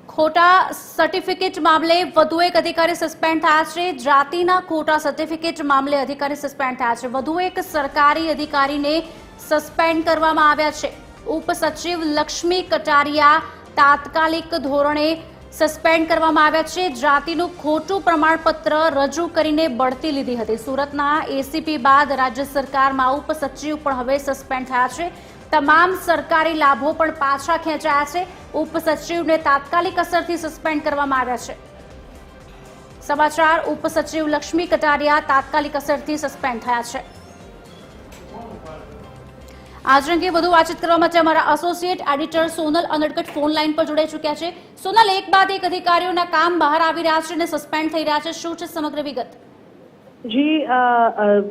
ખોટા સર્ટિફિકેટ મામલે વધુ એક અધિકારી સસ્પેન્ડ થયા છે। જાતિના ખોટા સર્ટિફિકેટ મામલે અધિકારી સસ્પેન્ડ થયા છે। વધુ એક સરકારી અધિકારીને સસ્પેન્ડ કરવામાં આવ્યા છે। ઉપસચિવ લક્ષ્મી કટારિયા તાત્કાલિક ધોરણે સસ્પેન્ડ કરવામાં આવ્યા છે। જાતિનું ખોટું પ્રમાણપત્ર રજૂ કરીને બઢતી લીધી હતી। સુરતના એસીપી બાદ રાજ્ય સરકારમાં ઉપસચિવ પણ હવે સસ્પેન્ડ થયા છે। તમામ સરકારી લાભો પણ પાછા ખેંચાયા છે। ઉપસચિવને તાત્કાલિક અસરથી સસ્પેન્ડ કરવામાં આવ્યા છે। સમાચાર ઉપસચિવ લક્ષ્મી કટારિયા તાત્કાલિક અસરથી સસ્પેન્ડ થયા છે। આજ અંગે વધુ વાતચીત કરવા માટે અમારા associate editor Sonal Anadkat phone line પર જોડાઈ ચૂક્યા છે। સોનલ, એક બાદ એક અધિકારીઓના કામ બહાર આવી રહ્યા છે અને સસ્પેન્ડ થઈ રહ્યા છે, શું છે સમગ્ર વિગત? જી,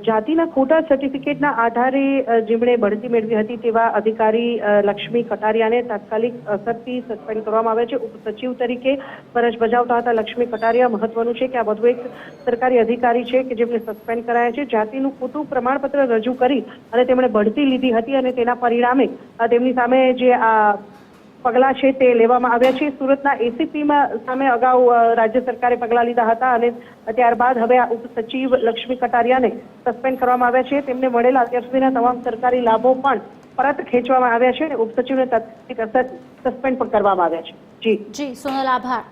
જાતિના ખોટા સર્ટિફિકેટના આધારે જેમણે બઢતી મેળવી હતી તેવા અધિકારી લક્ષ્મી કટારિયાને તાત્કાલિક અસરથી સસ્પેન્ડ કરવામાં આવ્યા છે। ઉપસચિવ તરીકે ફરજ બજાવતા હતા લક્ષ્મી કટારિયા। મહત્વનું છે કે આ વધુ એક સરકારી અધિકારી છે કે જેમને સસ્પેન્ડ કરાયા છે। જાતિનું ખોટું પ્રમાણપત્ર રજૂ કરી અને તેમણે બઢતી લીધી હતી અને તેના પરિણામે તેમની સામે જે પગલાં છે તે લેવામાં આવ્યા છે। સુરતના એસીપીમાં સામે અગાઉ રાજ્ય સરકારે પગલાં લીધા હતા અને ત્યારબાદ હવે આ ઉપસચિવ લક્ષ્મી કટારિયાને સસ્પેન્ડ કરવામાં આવ્યા છે। તેમને મળેલા અત્યાર સુધીના તમામ સરકારી લાભો પણ પરત ખેંચવામાં આવ્યા છે અને ઉપસચિવને તાત્કાલિક અસર સસ્પેન્ડ પણ કરવામાં આવ્યા છે। જી સોનલ, આભાર।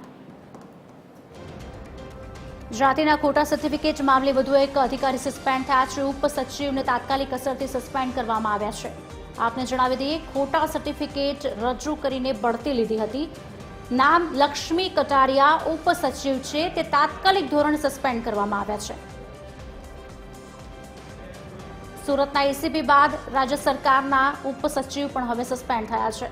જાતિના ખોટા સર્ટિફિકેટ મામલે વધુ એક અધિકારી સસ્પેન્ડ થયા છે। ઉપસચિવને તાત્કાલિક અસરથી સસ્પેન્ડ કરવામાં આવ્યા છે। આપને જણાવી દઈએ, ખોટા સર્ટિફિકેટ રજૂ કરીને બઢતી લીધી હતી। નામ લક્ષ્મી કટારિયા ઉપસચિવ છે, તે તાત્કાલિક ધોરણે સસ્પેન્ડ કરવામાં આવ્યા છે। સુરતના એસીપી બાદ રાજ્ય સરકારના ઉપસચિવ પણ હવે સસ્પેન્ડ થયા છે।